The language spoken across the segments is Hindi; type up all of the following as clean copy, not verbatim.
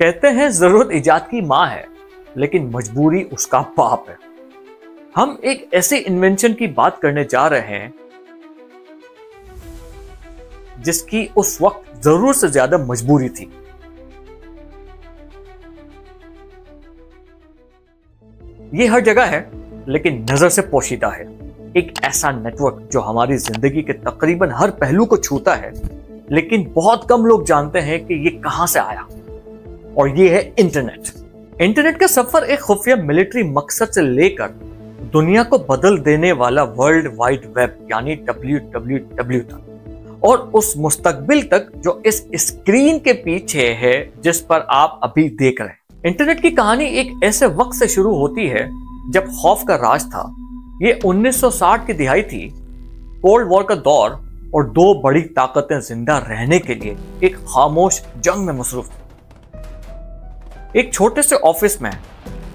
कहते हैं जरूरत इजाद की मां है, लेकिन मजबूरी उसका बाप है। हम एक ऐसे इन्वेंशन की बात करने जा रहे हैं जिसकी उस वक्त जरूरत से ज्यादा मजबूरी थी। ये हर जगह है, लेकिन नजर से पोशीदा है। एक ऐसा नेटवर्क जो हमारी जिंदगी के तकरीबन हर पहलू को छूता है, लेकिन बहुत कम लोग जानते हैं कि ये कहां से आया। और ये है इंटरनेट। इंटरनेट का सफर एक खुफिया मिलिट्री मकसद से लेकर दुनिया को बदल देने वाला वर्ल्ड वाइड वेब यानी WWW तक, और उस मुस्तकबिल तक जो इस स्क्रीन के पीछे है जिस पर आप अभी देख रहे हैं। इंटरनेट की कहानी एक ऐसे वक्त से शुरू होती है जब खौफ का राज था। ये 1960 की दिहाई थी, कोल्ड वॉर का दौर, और दो बड़ी ताकतें जिंदा रहने के लिए एक खामोश जंग में मसरूफ थी। एक छोटे से ऑफिस में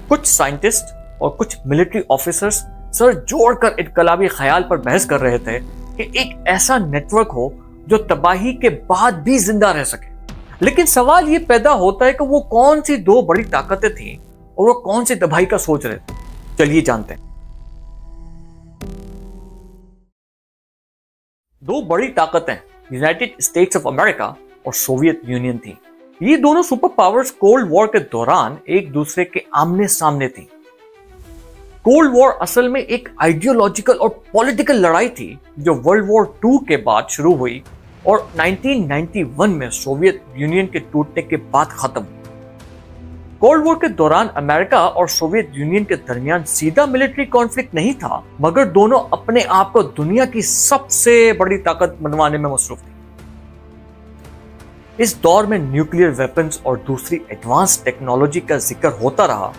कुछ साइंटिस्ट और कुछ मिलिट्री ऑफिसर्स सर जोड़कर इनकलाबी ख्याल पर बहस कर रहे थे कि एक ऐसा नेटवर्क हो जो तबाही के बाद भी जिंदा रह सके। लेकिन सवाल ये पैदा होता है कि वो कौन सी दो बड़ी ताकतें थीं और वो कौन सी तबाही का सोच रहे थे। चलिए जानते हैं। दो बड़ी ताकतें यूनाइटेड स्टेट्स ऑफ अमेरिका और सोवियत यूनियन थी। ये दोनों सुपर पावर्स कोल्ड वॉर के दौरान एक दूसरे के आमने सामने थी। कोल्ड वॉर असल में एक आइडियोलॉजिकल और पॉलिटिकल लड़ाई थी जो वर्ल्ड वॉर 2 के बाद शुरू हुई और 1991 में सोवियत यूनियन के टूटने के बाद खत्म हुई। कोल्ड वॉर के दौरान अमेरिका और सोवियत यूनियन के दरमियान सीधा मिलिट्री कॉन्फ्लिक्ट नहीं था, मगर दोनों अपने आप को दुनिया की सबसे बड़ी ताकत बनवाने में मसरूफ थे। इस दौर में न्यूक्लियर वेपन्स और दूसरी एडवांस टेक्नोलॉजी का जिक्र होता रहा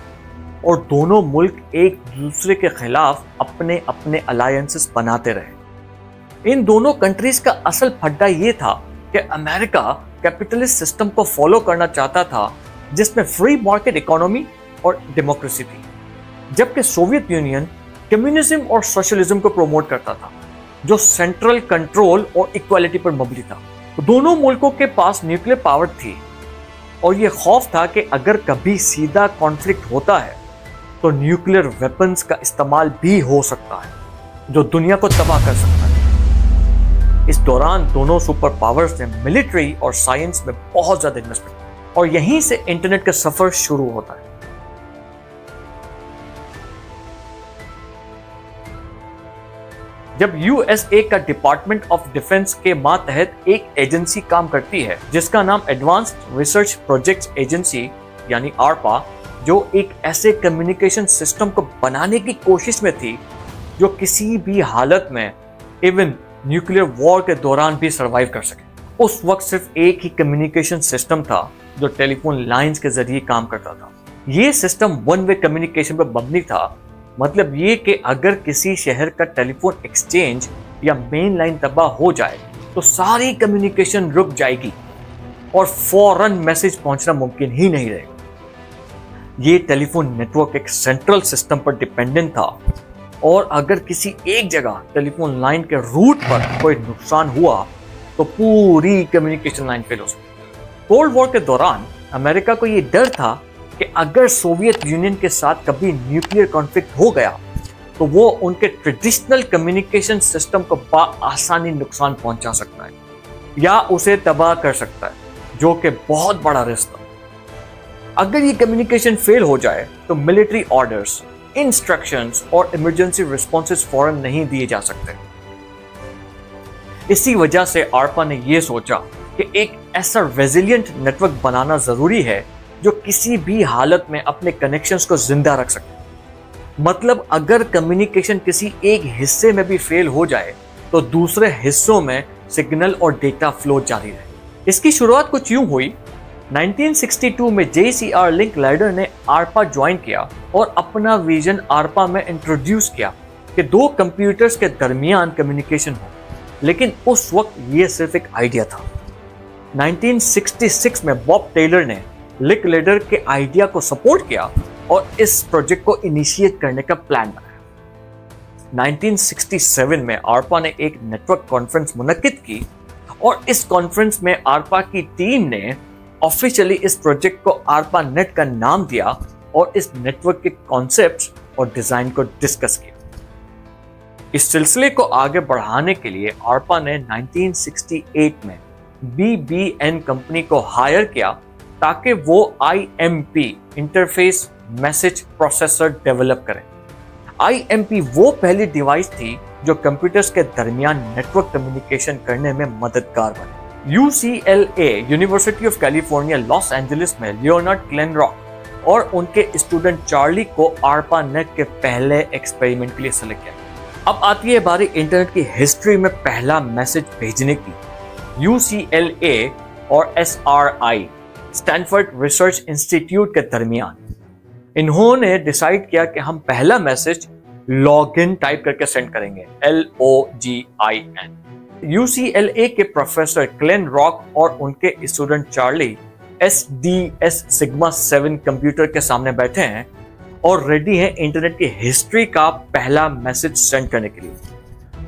और दोनों मुल्क एक दूसरे के खिलाफ अपने अपने अलायंसेस बनाते रहे। इन दोनों कंट्रीज का असल फड्डा ये था कि अमेरिका कैपिटलिस्ट सिस्टम को फॉलो करना चाहता था जिसमें फ्री मार्केट इकोनॉमी और डेमोक्रेसी थी, जबकि सोवियत यूनियन कम्युनिज्म और सोशलिज्म को प्रमोट करता था जो सेंट्रल कंट्रोल और इक्वालिटी पर मबनी था। दोनों मुल्कों के पास न्यूक्लियर पावर थी और यह खौफ था कि अगर कभी सीधा कॉन्फ्लिक्ट होता है तो न्यूक्लियर वेपन्स का इस्तेमाल भी हो सकता है जो दुनिया को तबाह कर सकता है। इस दौरान दोनों सुपर पावर्स ने मिलिट्री और साइंस में बहुत ज्यादा इन्वेस्टमेंट किया और यहीं से इंटरनेट का सफर शुरू होता है। जब यूएसए का डिपार्टमेंट ऑफ डिफेंस के मातहत एक एजेंसी काम करती है जिसका नाम एडवांस्ड रिसर्च प्रोजेक्ट्स एजेंसी यानी आरपा, जो एक ऐसे कम्युनिकेशन सिस्टम को बनाने की कोशिश में थी जो किसी भी हालत में इवन न्यूक्लियर वॉर के दौरान भी सरवाइव कर सके। उस वक्त सिर्फ एक ही कम्युनिकेशन सिस्टम था जो टेलीफोन लाइंस के जरिए काम करता था। यह सिस्टम वन वे कम्युनिकेशन पर मबनी था, मतलब ये कि अगर किसी शहर का टेलीफोन एक्सचेंज या मेन लाइन तबाह हो जाए तो सारी कम्युनिकेशन रुक जाएगी और फौरन मैसेज पहुंचना मुमकिन ही नहीं रहेगा। ये टेलीफोन नेटवर्क एक सेंट्रल सिस्टम पर डिपेंडेंट था और अगर किसी एक जगह टेलीफोन लाइन के रूट पर कोई नुकसान हुआ तो पूरी कम्युनिकेशन लाइन फेल हो सकती। कोल्ड वॉर के दौरान अमेरिका को यह डर था कि अगर सोवियत यूनियन के साथ कभी न्यूक्लियर कॉन्फ्लिक्ट हो गया तो वो उनके ट्रेडिशनल कम्युनिकेशन सिस्टम को आसानी नुकसान पहुंचा सकता है या उसे तबाह कर सकता है, जो कि बहुत बड़ा रिस्क था। अगर ये कम्युनिकेशन फेल हो जाए तो मिलिट्री ऑर्डर्स, इंस्ट्रक्शंस और इमरजेंसी रिस्पॉन्सेस फौरन नहीं दिए जा सकते। इसी वजह से आरपा ने यह सोचा कि एक ऐसा रेजिलिएंट नेटवर्क बनाना जरूरी है जो किसी भी हालत में अपने कनेक्शंस को जिंदा रख सके। मतलब अगर कम्युनिकेशन किसी एक हिस्से में भी फेल हो जाए तो दूसरे हिस्सों में सिग्नल और डेटा फ्लो जारी रहे। इसकी शुरुआत कुछ यूं हुई। 1962 में JCR लिंकलाइडर ने आरपा ज्वाइन किया और अपना विजन आरपा में इंट्रोड्यूस किया कि दो कंप्यूटर्स के दरमियान कम्युनिकेशन हो, लेकिन उस वक्त यह सिर्फ एक आइडिया था। 1966 में बॉब टेलर ने लिंकलाइडर के आइडिया को सपोर्ट किया और इस प्रोजेक्ट को इनिशिएट करने का प्लान बनाया। 1967 में आरपा ने एक नेटवर्क कॉन्फ्रेंस मुनक्किद की और इस कॉन्फ्रेंस में आरपा की टीम ने ऑफिशियली इस प्रोजेक्ट को आरपा नेट का नाम दिया और इस नेटवर्क के कॉन्सेप्ट्स और डिजाइन को डिस्कस किया। इस सिलसिले को आगे बढ़ाने के लिए आरपा ने 1968 में BBN कंपनी को हायर किया ताकि वो IMP interface message processor develop करें। IMP वो पहली डिवाइस थी जो कंप्यूटर्स के दरमियान नेटवर्क कम्युनिकेशन करने में मददगार बनी। UCLA university of California Los Angeles में लियोनार्ड ग्लेनरॉक और उनके स्टूडेंट चार्ली को आरपा नेट के पहले एक्सपेरिमेंट के लिए सेलेक्ट किया। अब आती है बारी इंटरनेट की हिस्ट्री में पहला मैसेज भेजने की। UCLA और SRI स्टैनफोर्ड रिसर्च इंस्टीट्यूट के दरमियान इन्होंने डिसाइड किया कि हम पहला मैसेज लॉगिन टाइप करके सेंड करेंगे, LOGIN। UCLA के प्रोफेसर ग्लेन रॉक और उनके student Charlie SDS sigma 7 computer के सामने बैठे हैं और रेडी हैं इंटरनेट की हिस्ट्री का पहला मैसेज सेंड करने के लिए,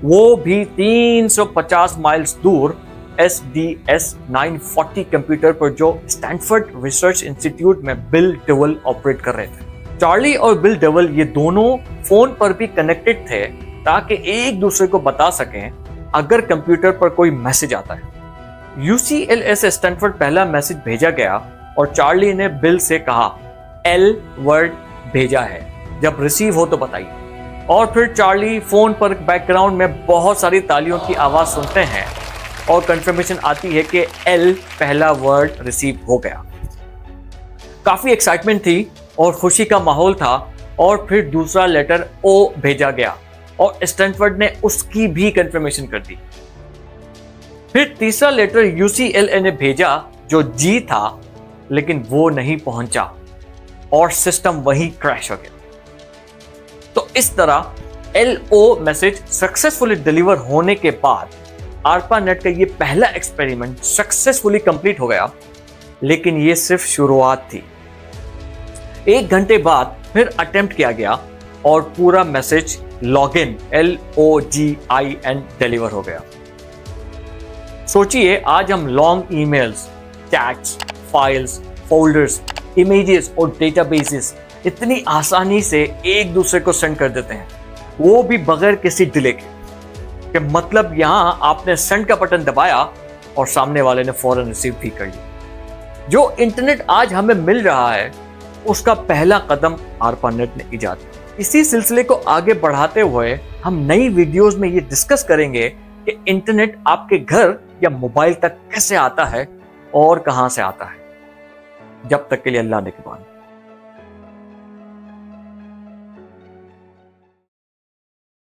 वो भी 350 माइल्स दूर SDS 940 कंप्यूटर पर जो स्टैनफोर्ड रिसर्च इंस्टीट्यूट में बिल डेवल ऑपरेट कर रहे थे। चार्ली और बिल डेवल ये दोनों फोन पर भी कनेक्टेड थे ताकि एक दूसरे को बता सकें अगर कंप्यूटर पर कोई मैसेज आता है। UCLA से स्टैनफोर्ड पहला मैसेज भेजा गया और चार्ली ने बिल से कहा L वर्ड भेजा है, जब रिसीव हो तो बताइए। और फिर चार्ली फोन पर बैकग्राउंड में बहुत सारी तालियों की आवाज सुनते हैं और कंफर्मेशन आती है कि L पहला वर्ड रिसीव हो गया। काफी एक्साइटमेंट थी और खुशी का माहौल था और फिर दूसरा लेटर O भेजा गया और स्टैनफोर्ड ने उसकी भी कंफर्मेशन कर दी। फिर तीसरा लेटर UCLA ने भेजा जो G था, लेकिन वो नहीं पहुंचा और सिस्टम वही क्रैश हो गया। तो इस तरह LO मैसेज सक्सेसफुली डिलीवर होने के बाद आरपा नेट का ये पहला एक्सपेरिमेंट सक्सेसफुली कंप्लीट हो गया, लेकिन ये सिर्फ शुरुआत थी। 1 घंटे बाद फिर अटेम्प्ट किया गया और पूरा मैसेज लॉगिन LOGIN डिलीवर हो गया। सोचिए आज हम long emails, chats, files, folders, images और डेटाबेसेस इतनी आसानी से एक दूसरे को सेंड कर देते हैं, वो भी बगैर किसी डिले के। मतलब यहां आपने सेंड का बटन दबाया और सामने वाले ने फौरन रिसीव भी कर लिया। जो इंटरनेट आज हमें मिल रहा है उसका पहला कदम आरपा नेट ने इजाद किया। इसी सिलसिले को आगे बढ़ाते हुए हम नई वीडियोस में ये डिस्कस करेंगे कि इंटरनेट आपके घर या मोबाइल तक कैसे आता है और कहां से आता है। जब तक के लिए अल्लाह ने के बाद।